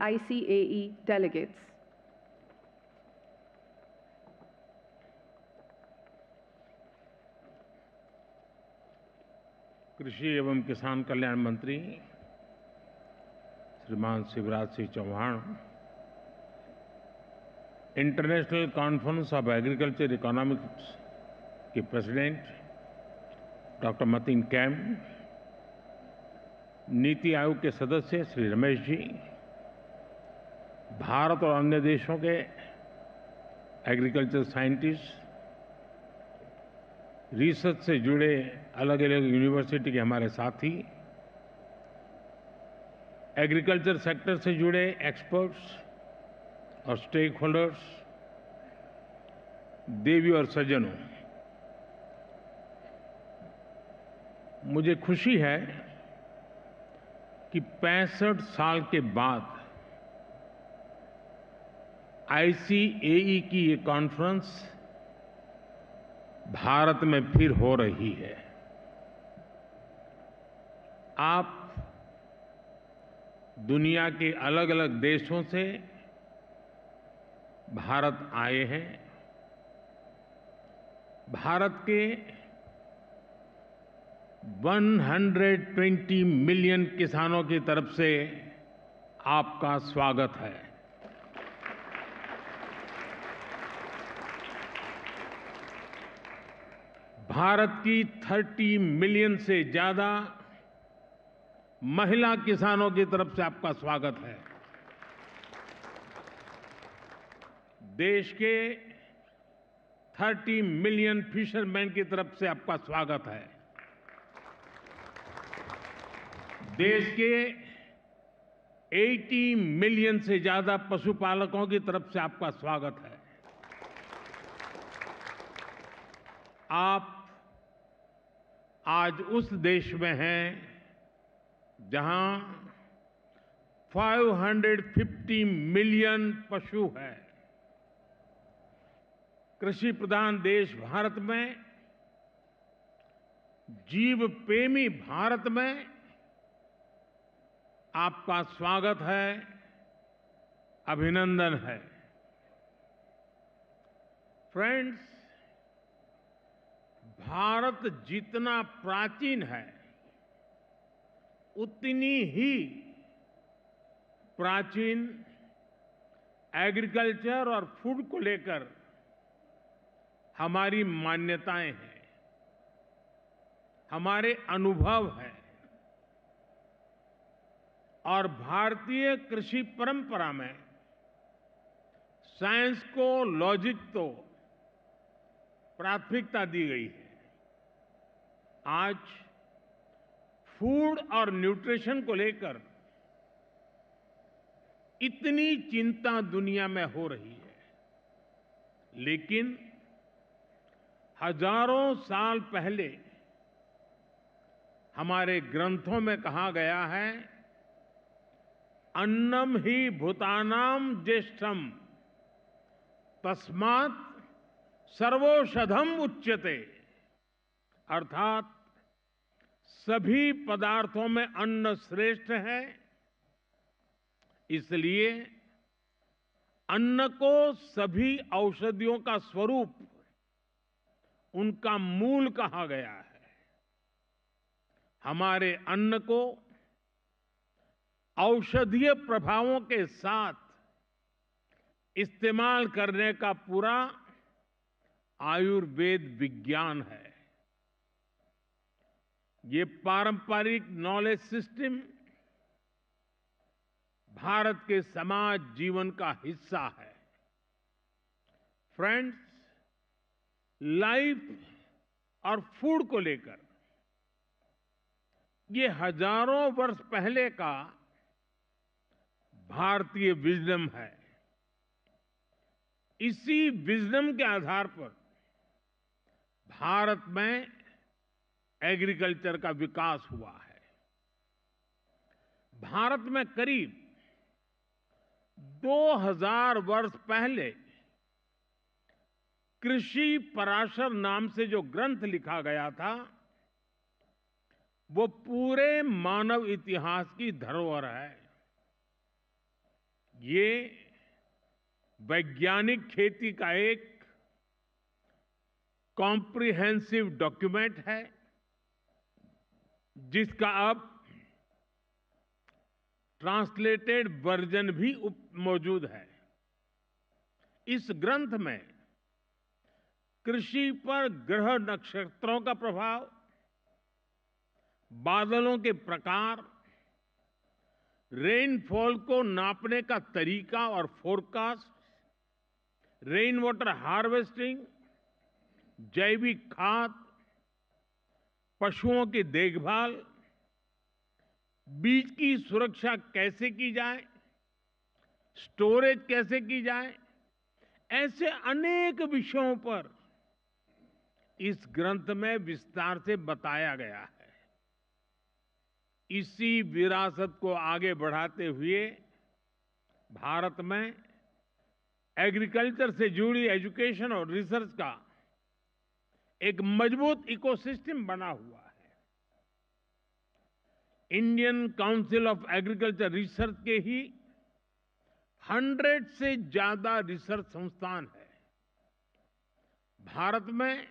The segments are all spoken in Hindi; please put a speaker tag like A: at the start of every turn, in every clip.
A: ICAE delegates.
B: कृषि एवं किसान कल्याण मंत्री Shriman Shivraj Singh Chouhan, international conference of agriculture economics के प्रेसिडेंट डॉक्टर मतीन कैम, नीति आयोग के सदस्य श्री रमेश जी, भारत और अन्य देशों के एग्रीकल्चर साइंटिस्ट, रिसर्च से जुड़े अलग अलग यूनिवर्सिटी के हमारे साथी, एग्रीकल्चर सेक्टर से जुड़े एक्सपर्ट्स और स्टेक होल्डर्स, देवी और सज्जनों, मुझे खुशी है कि 65 साल के बाद ICAE की ये कॉन्फ्रेंस भारत में फिर हो रही है। आप दुनिया के अलग अलग देशों से भारत आए हैं। भारत के 120 मिलियन किसानों की तरफ से आपका स्वागत है। भारत की 30 मिलियन से ज्यादा महिला किसानों की तरफ से आपका स्वागत है। देश के 30 मिलियन फिशरमैन की तरफ से आपका स्वागत है। देश के 80 मिलियन से ज्यादा पशुपालकों की तरफ से आपका स्वागत है। आप आज उस देश में हैं जहां 550 मिलियन पशु हैं। कृषि प्रधान देश भारत में, जीव प्रेमी भारत में आपका स्वागत है, अभिनंदन है। फ्रेंड्स, भारत जितना प्राचीन है, उतनी ही प्राचीन एग्रीकल्चर और फूड को लेकर हमारी मान्यताएं हैं, हमारे अनुभव हैं। और भारतीय कृषि परंपरा में साइंस को, लॉजिक को प्राथमिकता दी गई है। आज फूड और न्यूट्रिशन को लेकर इतनी चिंता दुनिया में हो रही है, लेकिन हजारों साल पहले हमारे ग्रंथों में कहा गया है, अन्नम ही भूतानाम ज्येष्ठम तस्मात् सर्वौषधम उच्यते। अर्थात सभी पदार्थों में अन्न श्रेष्ठ है, इसलिए अन्न को सभी औषधियों का स्वरूप, उनका मूल कहा गया है। हमारे अन्न को औषधीय प्रभावों के साथ इस्तेमाल करने का पूरा आयुर्वेद विज्ञान है। ये पारंपरिक नॉलेज सिस्टम भारत के समाज जीवन का हिस्सा है। फ्रेंड्स, लाइफ और फूड को लेकर ये हजारों वर्ष पहले का भारतीय विजडम है। इसी विजडम के आधार पर भारत में एग्रीकल्चर का विकास हुआ है। भारत में करीब 2000 वर्ष पहले कृषि पराशर नाम से जो ग्रंथ लिखा गया था, वो पूरे मानव इतिहास की धरोहर है। ये वैज्ञानिक खेती का एक कॉम्प्रिहेंसिव डॉक्यूमेंट है जिसका अब ट्रांसलेटेड वर्जन भी मौजूद है। इस ग्रंथ में कृषि पर ग्रह नक्षत्रों का प्रभाव, बादलों के प्रकार, रेनफॉल को नापने का तरीका और फोरकास्ट, रेन वाटर हार्वेस्टिंग, जैविक खाद, पशुओं की देखभाल, बीज की सुरक्षा कैसे की जाए, स्टोरेज कैसे की जाए, ऐसे अनेक विषयों पर इस ग्रंथ में विस्तार से बताया गया है। इसी विरासत को आगे बढ़ाते हुए भारत में एग्रीकल्चर से जुड़ी एजुकेशन और रिसर्च का एक मजबूत इकोसिस्टम बना हुआ है। Indian council of agriculture research के ही 100 से ज्यादा रिसर्च संस्थान है। भारत में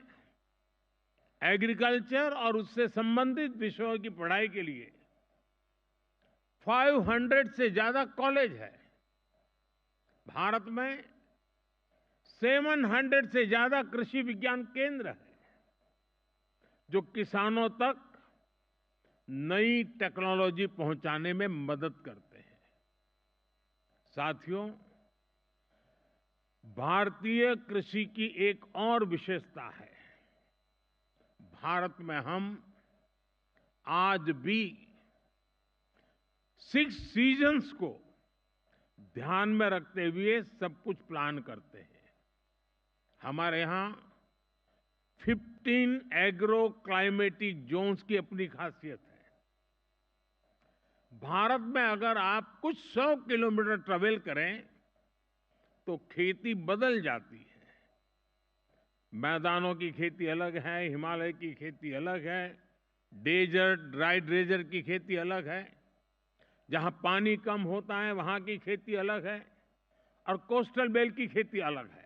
B: एग्रीकल्चर और उससे संबंधित विषयों की पढ़ाई के लिए 500 से ज्यादा कॉलेज है। भारत में 700 से ज्यादा कृषि विज्ञान केंद्र है जो किसानों तक नई टेक्नोलॉजी पहुंचाने में मदद करते हैं। साथियों, भारतीय कृषि की एक और विशेषता है। भारत में हम आज भी 6 सीजन्स को ध्यान में रखते हुए सब कुछ प्लान करते हैं। हमारे यहां 15 एग्रो क्लाइमेटिक जोन्स की अपनी खासियत है। भारत में अगर आप कुछ 100 किलोमीटर ट्रेवल करें तो खेती बदल जाती है। मैदानों की खेती अलग है, हिमालय की खेती अलग है, डेजर्ट, ड्राई डेजर्ट की खेती अलग है, जहां पानी कम होता है वहां की खेती अलग है और कोस्टल बेल्ट की खेती अलग है।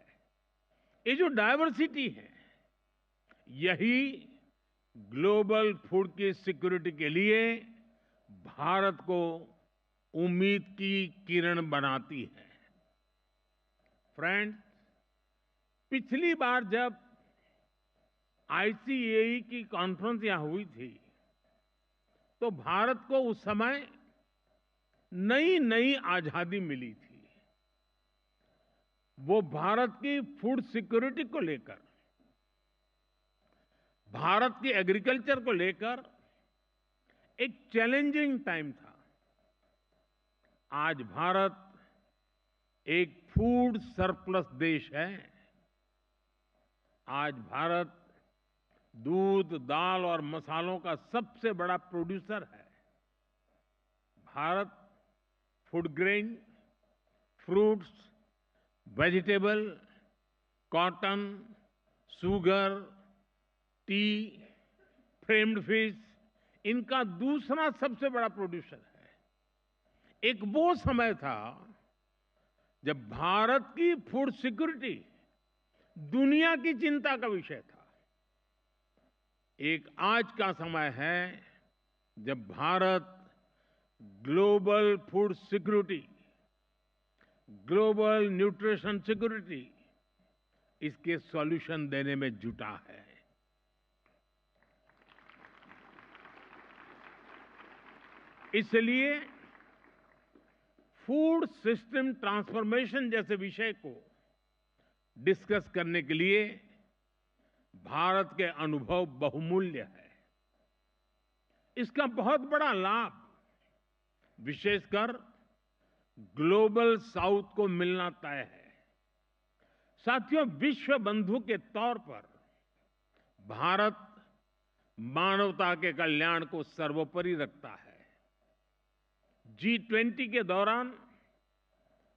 B: ये जो डायवर्सिटी है, यही ग्लोबल फूड की सिक्योरिटी के लिए भारत को उम्मीद की किरण बनाती है। फ्रेंड्स, पिछली बार जब आईसीएई की कॉन्फ्रेंस यहां हुई थी तो भारत को उस समय नई नई आजादी मिली थी। वो भारत की फूड सिक्योरिटी को लेकर, भारत की एग्रीकल्चर को लेकर एक चैलेंजिंग टाइम था। आज भारत एक फूड सरप्लस देश है। आज भारत दूध, दाल और मसालों का सबसे बड़ा प्रोड्यूसर है। Bharat food grain, fruits, vegetable, cotton, sugar, T, framed fish, इनका दूसरा सबसे बड़ा प्रोड्यूसर है। एक वो समय था जब भारत की फूड सिक्योरिटी दुनिया की चिंता का विषय था। एक आज का समय है जब Bharat global food security, global nutrition security, इसके सॉल्यूशन देने में जुटा है। इसलिए फूड सिस्टम ट्रांसफॉर्मेशन जैसे विषय को डिस्कस करने के लिए भारत के अनुभव बहुमूल्य है। इसका बहुत बड़ा लाभ विशेषकर ग्लोबल साउथ को मिलना तय है। साथियों, विश्व बंधु के तौर पर भारत मानवता के कल्याण को सर्वोपरि रखता है। G20 के दौरान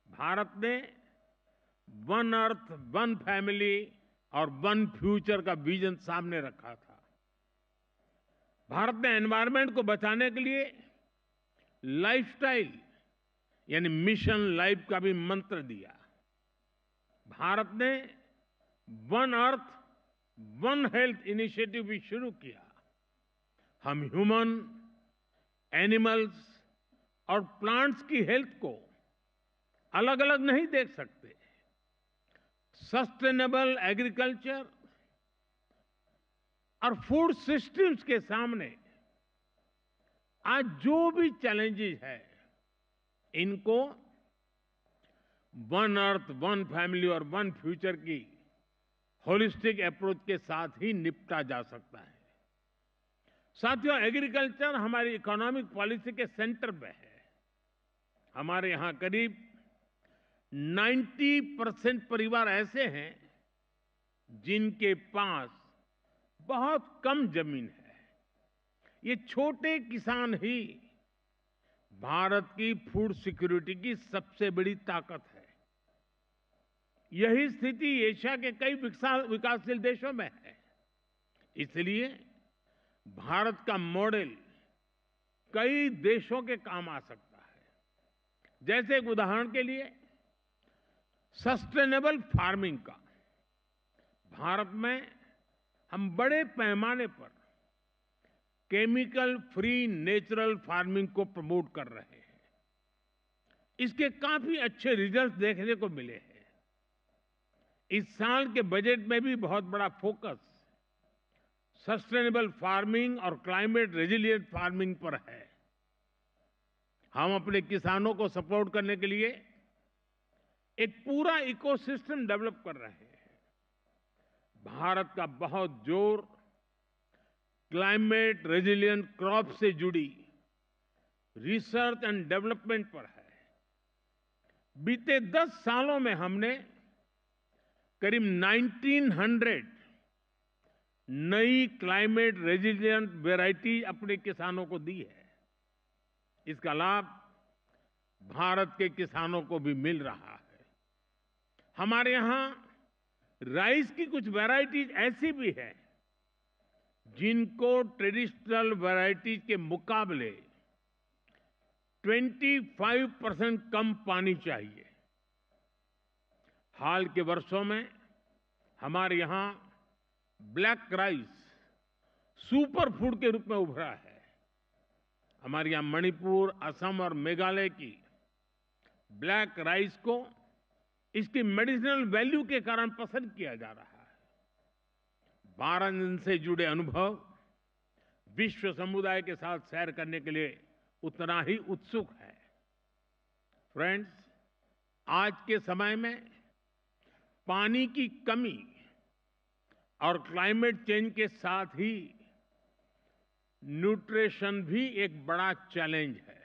B: भारत ने वन अर्थ, वन फैमिली और वन फ्यूचर का विजन सामने रखा था। भारत ने एनवायरनमेंट को बचाने के लिए लाइफस्टाइल यानी मिशन लाइफ का भी मंत्र दिया। भारत ने one earth one health initiative भी शुरू किया। हम ह्यूमन, एनिमल्स और प्लांट्स की हेल्थ को अलग अलग नहीं देख सकते। सस्टेनेबल एग्रीकल्चर और फूड सिस्टम्स के सामने आज जो भी चैलेंजेस है, इनको वन अर्थ वन फैमिली और वन फ्यूचर की होलिस्टिक अप्रोच के साथ ही निपटा जा सकता है। साथियों, एग्रीकल्चर हमारी इकोनॉमिक पॉलिसी के सेंटर पे है। हमारे यहां करीब 90% परिवार ऐसे हैं जिनके पास बहुत कम जमीन है। ये छोटे किसान ही भारत की फूड सिक्योरिटी की सबसे बड़ी ताकत है। यही स्थिति एशिया के कई विकासशील देशों में है। इसलिए भारत का मॉडल कई देशों के काम आ सकता है। जैसे एक उदाहरण के लिए सस्टेनेबल फार्मिंग का। भारत में हम बड़े पैमाने पर केमिकल फ्री नेचुरल फार्मिंग को प्रमोट कर रहे हैं। इसके काफी अच्छे रिजल्ट देखने को मिले हैं। इस साल के बजट में भी बहुत बड़ा फोकस सस्टेनेबल फार्मिंग और क्लाइमेट रेजिलिएंट फार्मिंग पर है। हम अपने किसानों को सपोर्ट करने के लिए एक पूरा इकोसिस्टम डेवलप कर रहे हैं। भारत का बहुत जोर क्लाइमेट रेजिलिएंट क्रॉप से जुड़ी रिसर्च एंड डेवलपमेंट पर है। बीते 10 सालों में हमने करीब 1900 नई क्लाइमेट रेजिलिएंट वैरायटी अपने किसानों को दी है। इसका लाभ भारत के किसानों को भी मिल रहा है। हमारे यहां राइस की कुछ वैरायटीज ऐसी भी है जिनको ट्रेडिशनल वैरायटीज के मुकाबले 25% कम पानी चाहिए। हाल के वर्षों में हमारे यहां ब्लैक राइस सुपर फूड के रूप में उभरा है। हमारे यहां मणिपुर, असम और मेघालय की ब्लैक राइस को इसकी मेडिसिनल वैल्यू के कारण पसंद किया जा रहा है। 12 दिन से जुड़े अनुभव विश्व समुदाय के साथ शेयर करने के लिए उतना ही उत्सुक है। फ्रेंड्स, आज के समय में पानी की कमी और क्लाइमेट चेंज के साथ ही न्यूट्रिशन भी एक बड़ा चैलेंज है।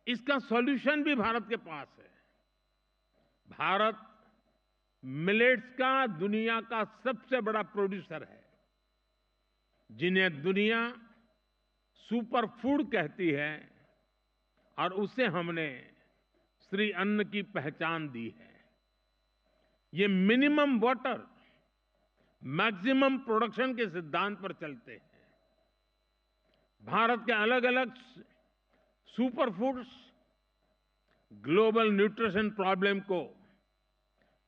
B: इसका सॉल्यूशन भी भारत के पास है। भारत मिलेट्स का दुनिया का सबसे बड़ा प्रोड्यूसर है, जिन्हें दुनिया सुपर फूड कहती है, और उसे हमने श्री अन्न की पहचान दी है। ये मिनिमम वाटर मैक्सिमम प्रोडक्शन के सिद्धांत पर चलते हैं। भारत के अलग अलग super foods global nutrition problem को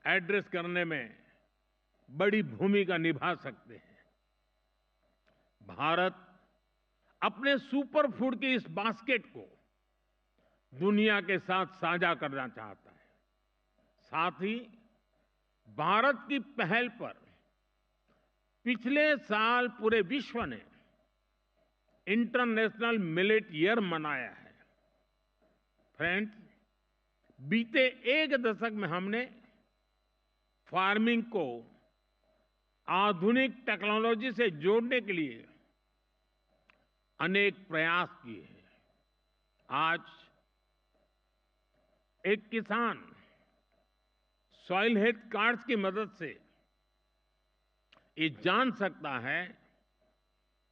B: एड्रेस करने में बड़ी भूमिका निभा सकते हैं। भारत अपने सुपर फूड की इस बास्केट को दुनिया के साथ साझा करना चाहता है। साथ ही भारत की पहल पर पिछले साल पूरे विश्व ने इंटरनेशनल मिलेट ईयर मनाया है। फ्रेंड्स, बीते एक दशक में हमने फार्मिंग को आधुनिक टेक्नोलॉजी से जोड़ने के लिए अनेक प्रयास किए हैं। आज एक किसान सॉइल हेल्थ कार्ड्स की मदद से ये जान सकता है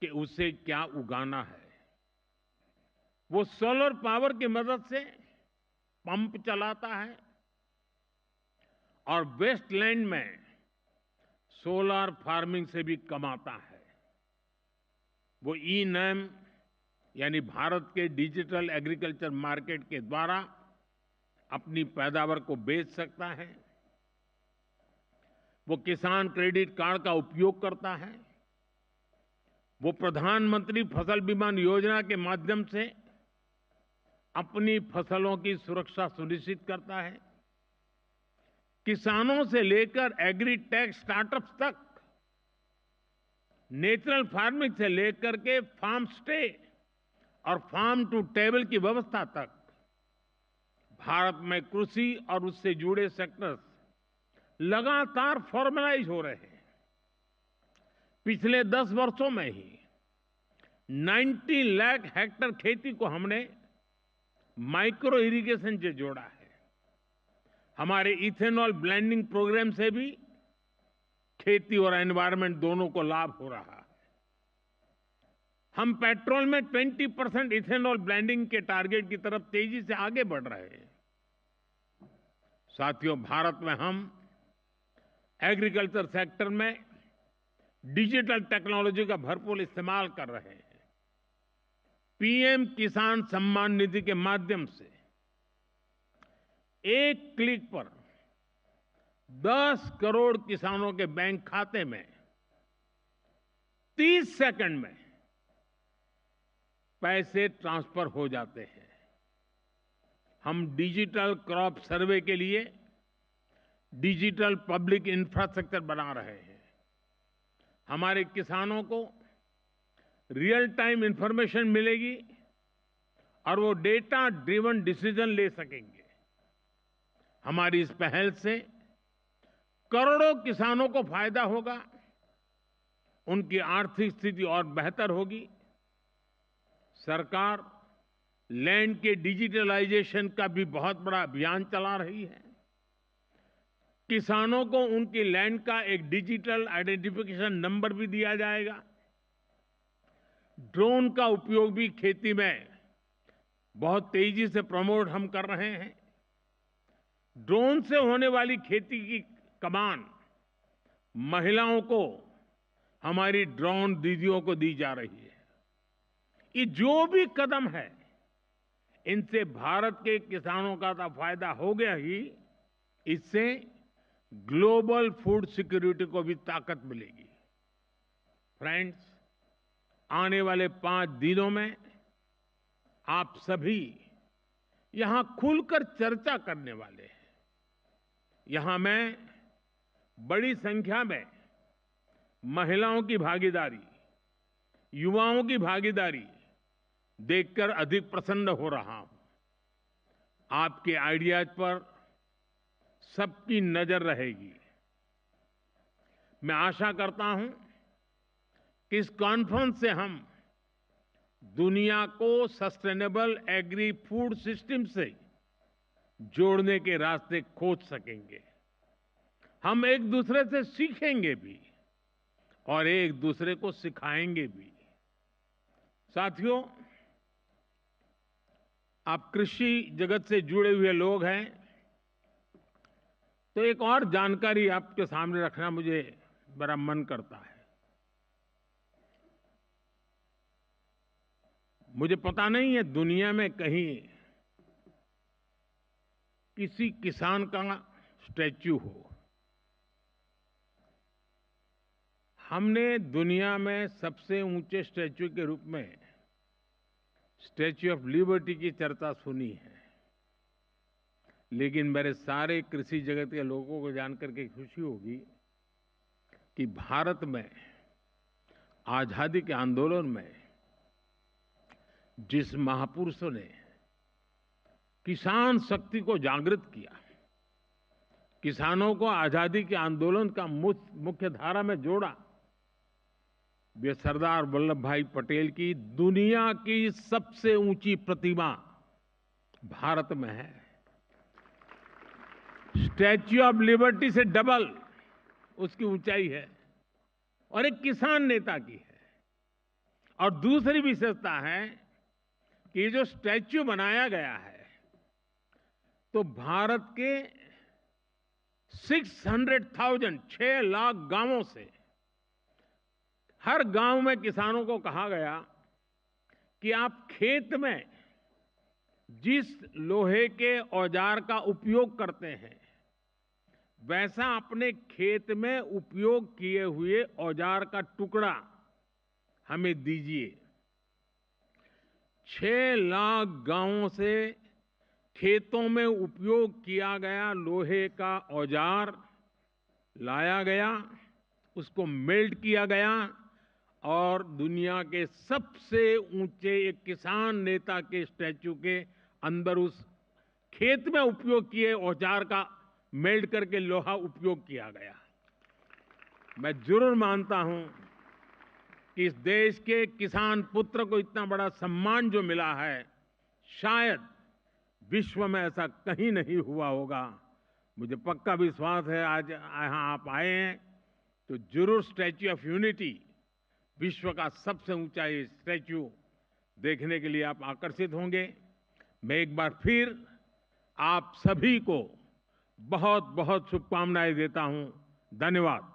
B: कि उसे क्या उगाना है। वो सोलर पावर की मदद से पंप चलाता है और वेस्टलैंड में सोलर फार्मिंग से भी कमाता है। वो ई-नैम यानी भारत के डिजिटल एग्रीकल्चर मार्केट के द्वारा अपनी पैदावार को बेच सकता है। वो किसान क्रेडिट कार्ड का उपयोग करता है। वो प्रधानमंत्री फसल बीमा योजना के माध्यम से अपनी फसलों की सुरक्षा सुनिश्चित करता है। किसानों से लेकर एग्री टेक स्टार्टअप्स तक, नेचुरल फार्मिंग से लेकर के फार्म स्टे और फार्म टू टेबल की व्यवस्था तक भारत में कृषि और उससे जुड़े सेक्टर्स लगातार फॉर्मलाइज हो रहे हैं। पिछले 10 वर्षों में ही 90 लाख हेक्टेयर खेती को हमने माइक्रो इरिगेशन से जोड़ा है। हमारे इथेनॉल ब्लेंडिंग प्रोग्राम से भी खेती और एनवायरनमेंट दोनों को लाभ हो रहा है। हम पेट्रोल में 20% इथेनॉल ब्लेंडिंग के टारगेट की तरफ तेजी से आगे बढ़ रहे हैं। साथियों, भारत में हम एग्रीकल्चर सेक्टर में डिजिटल टेक्नोलॉजी का भरपूर इस्तेमाल कर रहे हैं। पीएम किसान सम्मान निधि के माध्यम से एक क्लिक पर 10 करोड़ किसानों के बैंक खाते में 30 सेकंड में पैसे ट्रांसफर हो जाते हैं। हम डिजिटल क्रॉप सर्वे के लिए डिजिटल पब्लिक इंफ्रास्ट्रक्चर बना रहे हैं। हमारे किसानों को रियल टाइम इंफॉर्मेशन मिलेगी और वो डेटा ड्रिवन डिसीजन ले सकेंगे। हमारी इस पहल से करोड़ों किसानों को फायदा होगा, उनकी आर्थिक स्थिति और बेहतर होगी। सरकार लैंड के डिजिटलाइजेशन का भी बहुत बड़ा अभियान चला रही है। किसानों को उनकी लैंड का एक डिजिटल आइडेंटिफिकेशन नंबर भी दिया जाएगा। ड्रोन का उपयोग भी खेती में बहुत तेजी से प्रमोट हम कर रहे हैं। ड्रोन से होने वाली खेती की कमान महिलाओं को, हमारी ड्रोन दीदियों को दी जा रही है। ये जो भी कदम है, इनसे भारत के किसानों का तो फायदा हो गया ही, इससे ग्लोबल फूड सिक्योरिटी को भी ताकत मिलेगी। फ्रेंड्स, आने वाले 5 दिनों में आप सभी यहां खुलकर चर्चा करने वाले हैं। यहां मैं बड़ी संख्या में महिलाओं की भागीदारी, युवाओं की भागीदारी देखकर अधिक प्रसन्न हो रहा हूं। आपके आइडियाज पर सबकी नजर रहेगी। मैं आशा करता हूं कि इस कॉन्फ्रेंस से हम दुनिया को सस्टेनेबल एग्री फूड सिस्टम से जोड़ने के रास्ते खोज सकेंगे। हम एक दूसरे से सीखेंगे भी और एक दूसरे को सिखाएंगे भी। साथियों, आप कृषि जगत से जुड़े हुए लोग हैं, तो एक और जानकारी आपके सामने रखना मुझे बड़ा मन करता है। मुझे पता नहीं है दुनिया में कहीं किसी किसान का स्टैच्यू हो। हमने दुनिया में सबसे ऊंचे स्टैच्यू के रूप में स्टैच्यू ऑफ लिबर्टी की चर्चा सुनी है, लेकिन मेरे सारे कृषि जगत के लोगों को जानकर के खुशी होगी कि भारत में आजादी के आंदोलन में जिस महापुरुषों ने किसान शक्ति को जागृत किया, किसानों को आजादी के आंदोलन का मुख्य धारा में जोड़ा, वे सरदार वल्लभ भाई पटेल की दुनिया की सबसे ऊंची प्रतिमा भारत में है। स्टैच्यू ऑफ लिबर्टी से डबल उसकी ऊंचाई है और एक किसान नेता की है। और दूसरी विशेषता है कि ये जो स्टैच्यू बनाया गया है, तो भारत के 600,000 6 लाख गांवों से हर गांव में किसानों को कहा गया कि आप खेत में जिस लोहे के औजार का उपयोग करते हैं, वैसा अपने खेत में उपयोग किए हुए औजार का टुकड़ा हमें दीजिए। 6 लाख गांवों से खेतों में उपयोग किया गया लोहे का औजार लाया गया, उसको मेल्ट किया गया और दुनिया के सबसे ऊंचे एक किसान नेता के स्टैच्यू के अंदर उस खेत में उपयोग किए औजार का मेल्ट करके लोहा उपयोग किया गया। मैं जरूर मानता हूं कि इस देश के किसान पुत्र को इतना बड़ा सम्मान जो मिला है, शायद विश्व में ऐसा कहीं नहीं हुआ होगा। मुझे पक्का विश्वास है आज यहां आप आए हैं तो जरूर स्टैच्यू ऑफ यूनिटी, विश्व का सबसे ऊंचा ये स्टैच्यू देखने के लिए आप आकर्षित होंगे। मैं एक बार फिर आप सभी को बहुत बहुत शुभकामनाएं देता हूं। धन्यवाद।